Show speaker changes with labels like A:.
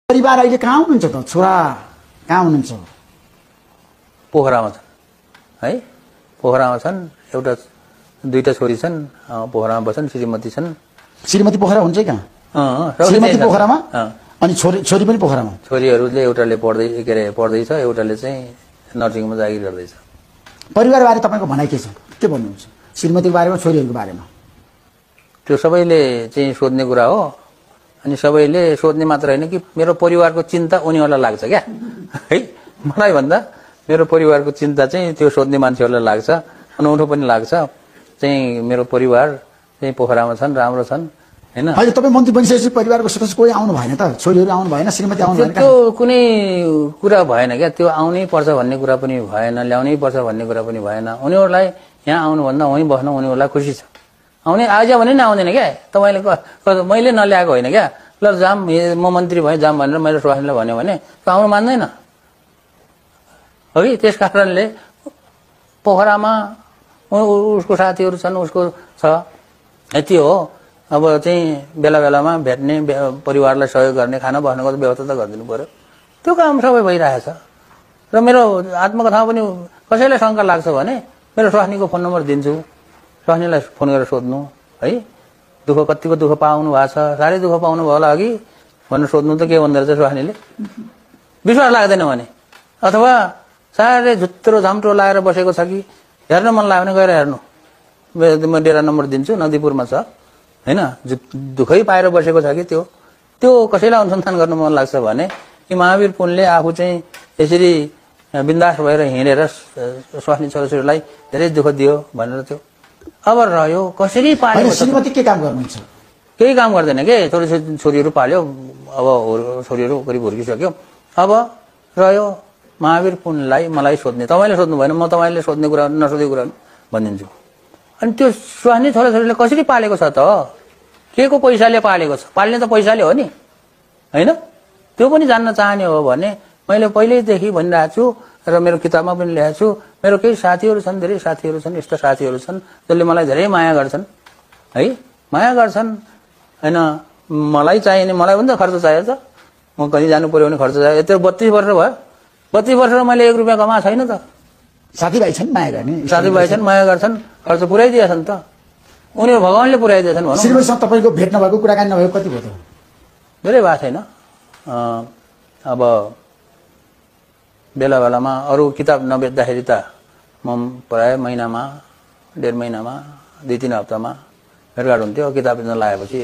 A: परिवार अहिले कहाँ हुनुहुन्छ त? छोरा कहाँ हुनुहुन्छ?
B: पोखरामा छन् है, पोखरामा छन्। एउटा दुईटा छोरी छन्, पोखरामा बस्छन्। श्रीमती छन्।
A: श्रीमती पोखरा हुन्छ कहाँ? श्रीमती पोखरामा अनि छोरी पनि पोखरामा।
B: छोरीहरूले एउटाले पढ्दैछ, एउटाले चाहिँ नर्सिङमा जागिर गर्दैछ।
A: परिवार बारे तपाईको भनाइ के छ? के भन्नुहुन्छ श्रीमतीको बारेमा, छोरीहरूको बारेमा?
B: त्यो सबैले चाहिँ सोध्ने कुरा हो। अनि सबैले सोध्ने मात्र होइन कि मेरो परिवारको चिन्ता उनीहरूलाई लाग्छ क्या है। मलाई भन्दा मेरो परिवारको चिन्ता चाहिँ त्यो सोध्ने मान्छेहरूलाई लाग्छ। अनौठो पनि लाग्छ चाहिँ मेरो परिवार चाहिँ पोखरामा छन्, राम्रो छन् हैन।
A: अहिले तपाईँ मन्त्री बनिसकेपछि परिवारको सदस्य कोही आउनु भएन त? छोरीहरू आउनु भएन, श्रीमती आउनु भएन?
B: त्यो कुनै कुरा भएन क्या। त्यो आउनै पर्छ भन्ने कुरा पनि भएन, ल्याउनै पर्छ भन्ने कुरा पनि भएन। उनीहरूलाई यहाँ आउनुभन्दा वहीँ बस्न उनीहरूलाई खुसी छ। आउने आज भने नि आउँदैन क्या। तपाईँले मैले नल्याएको होइन क्या। ल जाम, म मन्त्री भएँ जाम भनेर मैले सुभाषले भन्यो भने त्यो आउनु मान्दैन हो कि। त्यस कारणले पोखरामा उसको साथीहरू छन्, उसको छ, यति हो। अब चाहिँ बेला बेलामा भेट्ने, परिवारलाई सहयोग गर्ने, खाना बस्नको व्यवस्था त गरिदिनु पर्यो। त्यो काम सबै भइरहेछ। र मेरो आत्मकथामा पनि कसैलाई शङ्का लाग्छ भने मेरो स्वास्नीको फोन नम्बर दिन्छु। स्वास्नीलाई फोन गरेर सोध्नु है, दुःख कतिको दुःख पाउनु भएको छ, साह्रै दुःख पाउनु भयो होला अघि भनेर सोध्नु त के भन्दो रहेछ स्वास्नीले। विश्वास लाग्दैन भने अथवा साह्रै झुत्रो झाम्टो लगाएर बसेको छ कि हेर्न मन लाग्यो भने गएर हेर्नु। म डेरा नम्बर दिन्छु, नदीपुरमा छ हैन। दुःखै पाएर बसेको छ कि त्यो कसैलाई अनुसन्धान गर्न मन लाग्छ भने कि महावीर पुनले आफू चाहिँ यसरी बिन्दास भएर हिँडेर स्वास्नी छोराछोरीलाई धेरै दुःख दियो भनेर त्यो। अब रह्यो कसरी पाल्यो?
A: श्रीमती के काम गर्नुहुन्छ?
B: केही काम गर्दैन के। छोरीहरू पाल्यो, अब छोरीहरू करिब हुर्किसक्यो। अब रह्यो महावीर पुनलाई मलाई सोध्ने। तपाईँले सोध्नु भएन, म तपाईँले सोध्ने कुरा नसोधेको कुरा भनिदिन्छु। अनि त्यो स्वास्नी छोराछोरीले कसरी पालेको छ त? के को पैसाले पालेको छ? पाल्ने त पैसाले हो नि होइन। त्यो पनि जान्न चाहने हो भने मैले पहिल्यैदेखि भनिरहेको छु र मेरो किताबमा पनि लेखेको छु। मेरो केही साथीहरू छन्, धेरै साथीहरू छन्, यस्ता साथीहरू छन् जसले मलाई धेरै माया गर्छन् है, माया गर्छन् होइन। मलाई चाहिने, मलाई पनि त खर्च चाहियो त। म कहीँ जानु पर्यो भने खर्च चाहियो। यत्रो 32 वर्ष भयो, 32 वर्षमा मैले 1 रुपियाँ कमाएको छैन त।
A: साथीभाइ छन् माया गर्ने,
B: साथीभाइ छन् माया गर्छन्, खर्च पुर्याइदिएछन् त उनीहरू, भगवानले पुर्याइदिएछन् भनौँ।
A: श्रीमतीसँग तपाईँको भेट नभएको, कुराकानी नभएको कति भयो त?
B: धेरै भएको छैन। अब बेला बेलामा अरू किताब नबेच्दाखेरि त म प्राय महिनामा, 1.5 महिनामा, 2-3 हप्तामा भेटघाट हुन्थ्यो। किताब बेच्न लागेपछि